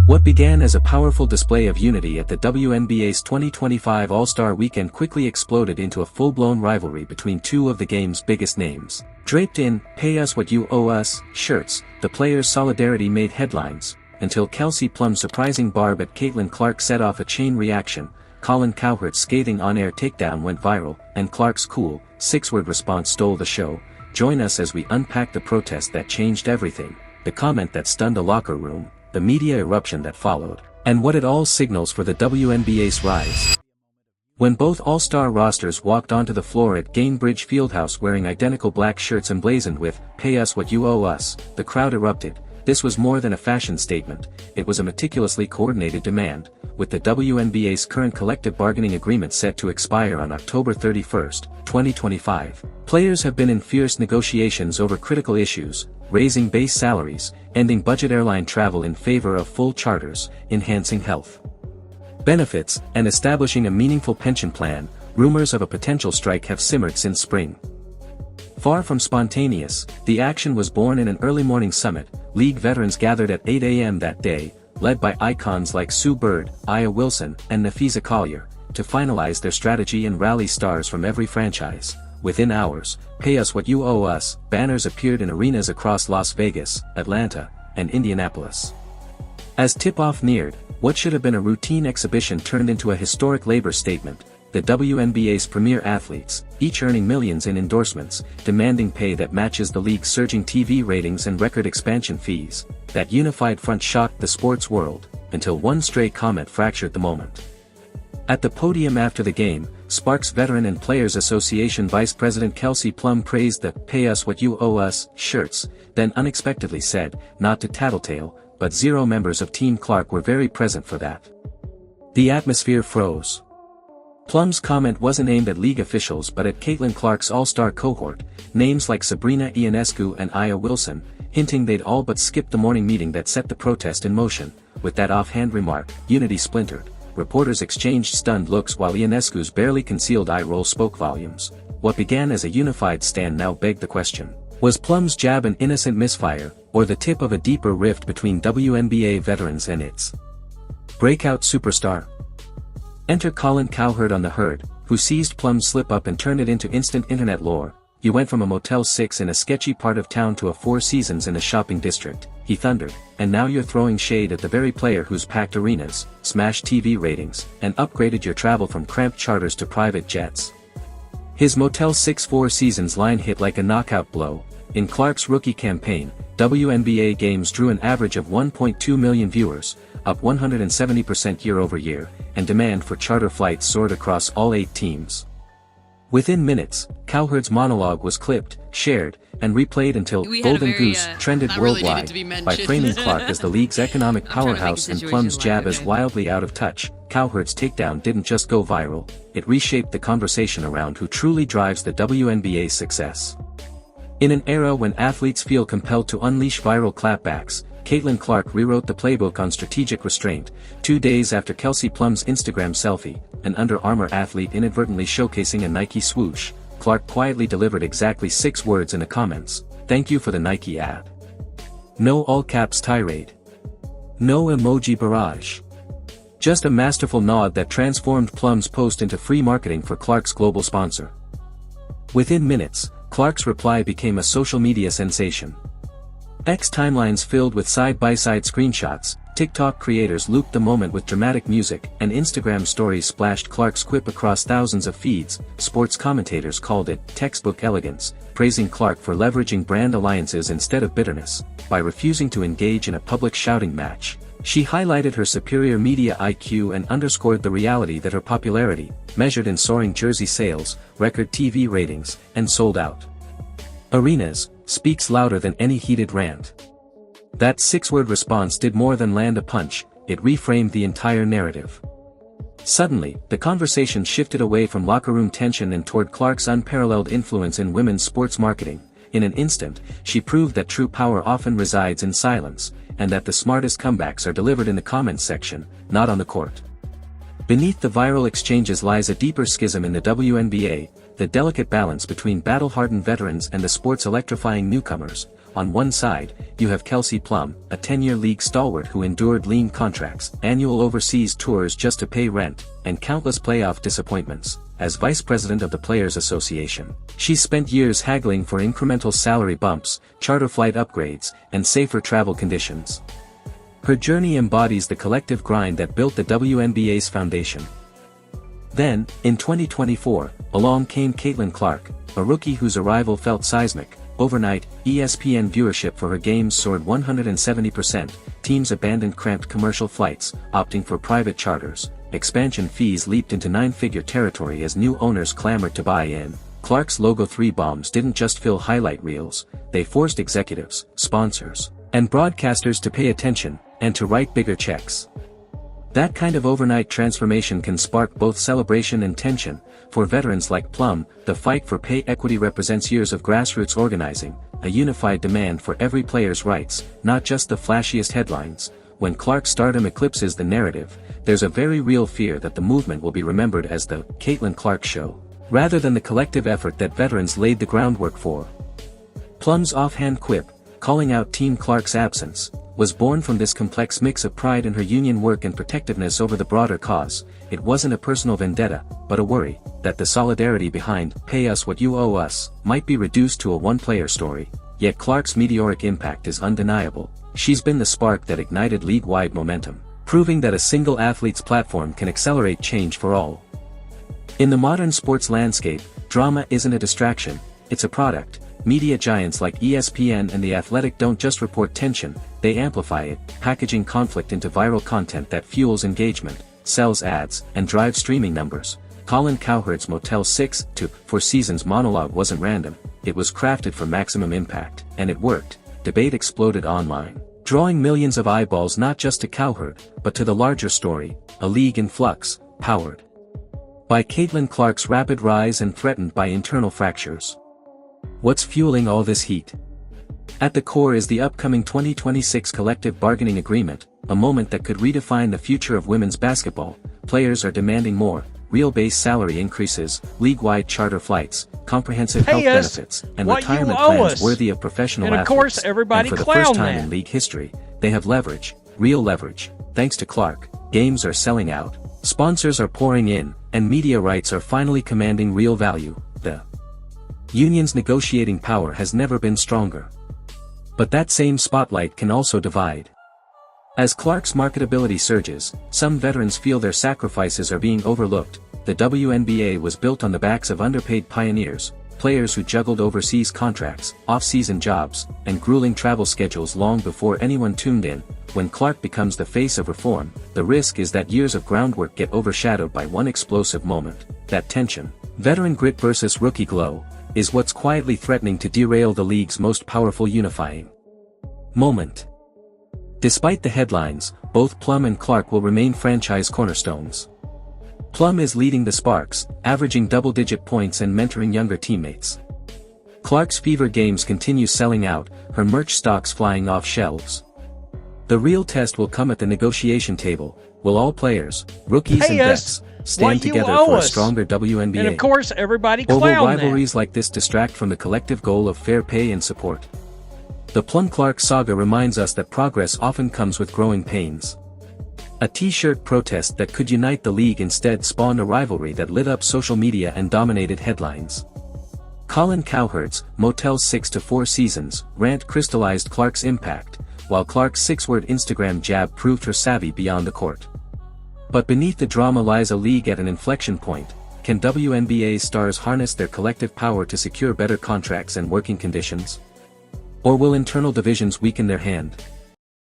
What began as a powerful display of unity at the WNBA's 2025 All-Star Weekend quickly exploded into a full-blown rivalry between two of the game's biggest names. Draped in "Pay Us What You Owe Us" shirts, the players' solidarity made headlines, until Kelsey Plum's surprising barb at Caitlin Clark set off a chain reaction. Cowherd's scathing on-air takedown went viral, and Clark's cool, six-word response stole the show. Join us as we unpack the protest that changed everything, the comment that stunned a locker room, the media eruption that followed, and what it all signals for the WNBA's rise. When both All-Star rosters walked onto the floor at Gainbridge Fieldhouse wearing identical black shirts emblazoned with "Pay Us What You Owe Us," the crowd erupted. This was more than a fashion statement, it was a meticulously coordinated demand, with the WNBA's current collective bargaining agreement set to expire on October 31, 2025. Players have been in fierce negotiations over critical issues, raising base salaries, ending budget airline travel in favor of full charters, enhancing health benefits, and establishing a meaningful pension plan. Rumors of a potential strike have simmered since spring. Far from spontaneous, the action was born in an early morning summit. League veterans gathered at 8 a.m. that day, led by icons like Sue Bird, Aya Wilson, and Nafisa Collier, to finalize their strategy and rally stars from every franchise. Within hours, "Pay Us What You Owe Us" banners appeared in arenas across Las Vegas, Atlanta, and Indianapolis. As tip-off neared, what should have been a routine exhibition turned into a historic labor statement. The WNBA's premier athletes, each earning millions in endorsements, demanding pay that matches the league's surging TV ratings and record expansion fees. That unified front shocked the sports world, until one stray comment fractured the moment. At the podium after the game, Sparks Veteran and Players Association Vice President Kelsey Plum praised the "Pay Us What You Owe Us" shirts, then unexpectedly said, not to tattletale, but zero members of Team Clark were very present for that. The atmosphere froze. Plum's comment wasn't aimed at league officials but at Caitlin Clark's All-Star cohort, names like Sabrina Ionescu and Aya Wilson, hinting they'd all but skipped the morning meeting that set the protest in motion. With that offhand remark, unity splintered. Reporters exchanged stunned looks while Ionescu's barely concealed eye roll spoke volumes. What began as a unified stand now begged the question. Was Plum's jab an innocent misfire, or the tip of a deeper rift between WNBA veterans and its breakout superstar? Enter Cowherd on the herd, who seized Plum's slip-up and turned it into instant internet lore. "You went from a Motel 6 in a sketchy part of town to a Four Seasons in a shopping district," he thundered, "and now you're throwing shade at the very player who's packed arenas, smashed TV ratings, and upgraded your travel from cramped charters to private jets." His Motel 6 Four Seasons line hit like a knockout blow. In Clark's rookie campaign, WNBA games drew an average of 1.2 million viewers, up 170% year-over-year, and demand for charter flights soared across all 8 teams. Within minutes, Cowherd's monologue was clipped, shared, and replayed until "Golden Goose" trended worldwide. By framing Clark as the league's economic powerhouse and Plum's jab as wildly out of touch, Cowherd's takedown didn't just go viral, it reshaped the conversation around who truly drives the WNBA's success. In an era when athletes feel compelled to unleash viral clapbacks, Caitlin Clark rewrote the playbook on strategic restraint. 2 days after Kelsey Plum's Instagram selfie, an Under Armour athlete inadvertently showcasing a Nike swoosh, Clark quietly delivered exactly 6 words in the comments: "Thank you for the Nike ad." No all-caps tirade. No emoji barrage. Just a masterful nod that transformed Plum's post into free marketing for Clark's global sponsor. Within minutes, Clark's reply became a social media sensation. X timelines filled with side-by-side screenshots, TikTok creators looped the moment with dramatic music, and Instagram stories splashed Clark's quip across thousands of feeds. Sports commentators called it textbook elegance, praising Clark for leveraging brand alliances instead of bitterness. By refusing to engage in a public shouting match, she highlighted her superior media IQ and underscored the reality that her popularity, measured in soaring jersey sales, record TV ratings, and sold-out arenas, speaks louder than any heated rant. That 6-word response did more than land a punch, it reframed the entire narrative. Suddenly, the conversation shifted away from locker room tension and toward Clark's unparalleled influence in women's sports marketing. In an instant, she proved that true power often resides in silence, and that the smartest comebacks are delivered in the comments section, not on the court. Beneath the viral exchanges lies a deeper schism in the WNBA. the delicate balance between battle-hardened veterans and the sport's electrifying newcomers. On one side, you have Kelsey Plum, a 10-year league stalwart who endured lean contracts, annual overseas tours just to pay rent, and countless playoff disappointments. As vice president of the Players Association, she's spent years haggling for incremental salary bumps, charter flight upgrades, and safer travel conditions. Her journey embodies the collective grind that built the WNBA's foundation. Then, in 2024, along came Caitlin Clark, a rookie whose arrival felt seismic. Overnight, ESPN viewership for her games soared 170%, teams abandoned cramped commercial flights, opting for private charters, expansion fees leaped into nine-figure territory as new owners clamored to buy in. Clark's logo 3 bombs didn't just fill highlight reels, they forced executives, sponsors, and broadcasters to pay attention, and to write bigger checks. That kind of overnight transformation can spark both celebration and tension. For veterans like Plum, the fight for pay equity represents years of grassroots organizing, a unified demand for every player's rights, not just the flashiest headlines. When Clark's stardom eclipses the narrative, there's a very real fear that the movement will be remembered as the Caitlin Clark Show, rather than the collective effort that veterans laid the groundwork for. Plum's offhand quip, calling out Team Clark's absence, was born from this complex mix of pride in her union work and protectiveness over the broader cause. It wasn't a personal vendetta, but a worry that the solidarity behind "Pay Us What You Owe Us" might be reduced to a one-player story. Yet Clark's meteoric impact is undeniable. She's been the spark that ignited league-wide momentum, proving that a single athlete's platform can accelerate change for all. In the modern sports landscape, drama isn't a distraction, it's a product. Media giants like ESPN and The Athletic don't just report tension, they amplify it, packaging conflict into viral content that fuels engagement, sells ads, and drives streaming numbers. Colin Cowherd's Motel 6 to 4 Seasons monologue wasn't random, it was crafted for maximum impact, and it worked. Debate exploded online, drawing millions of eyeballs not just to Cowherd, but to the larger story, a league in flux, powered by Caitlin Clark's rapid rise and threatened by internal fractures. What's fueling all this heat? At the core is the upcoming 2026 collective bargaining agreement, a moment that could redefine the future of women's basketball. Players are demanding more, real base salary increases, league-wide charter flights, comprehensive health benefits, and retirement plans worthy of professional athletes. And of course, everybody and for the first time in league history, they have leverage, real leverage. Thanks to Clark, games are selling out, sponsors are pouring in, and media rights are finally commanding real value. The union's negotiating power has never been stronger. But that same spotlight can also divide. As Clark's marketability surges, some veterans feel their sacrifices are being overlooked. The WNBA was built on the backs of underpaid pioneers, players who juggled overseas contracts, off-season jobs, and grueling travel schedules long before anyone tuned in. When Clark becomes the face of reform, the risk is that years of groundwork get overshadowed by one explosive moment. That tension, veteran grit versus rookie glow, is what's quietly threatening to derail the league's most powerful unifying moment. Despite the headlines, both Plum and Clark will remain franchise cornerstones. Plum is leading the Sparks, averaging double-digit points and mentoring younger teammates. Clark's Fever games continue selling out, her merch stocks flying off shelves. The real test will come at the negotiation table. Will all players, rookies and vets, stand together for a stronger WNBA? And of course, everybody Or will clown rivalries like this distract from the collective goal of fair pay and support? The Plum-Clark saga reminds us that progress often comes with growing pains. A t-shirt protest that could unite the league instead spawned a rivalry that lit up social media and dominated headlines. Colin Cowherd's Motel 6 to 4 Seasons rant crystallized Clark's impact, while Clark's 6-word Instagram jab proved her savvy beyond the court. But beneath the drama lies a league at an inflection point. Can WNBA stars harness their collective power to secure better contracts and working conditions? Or will internal divisions weaken their hand?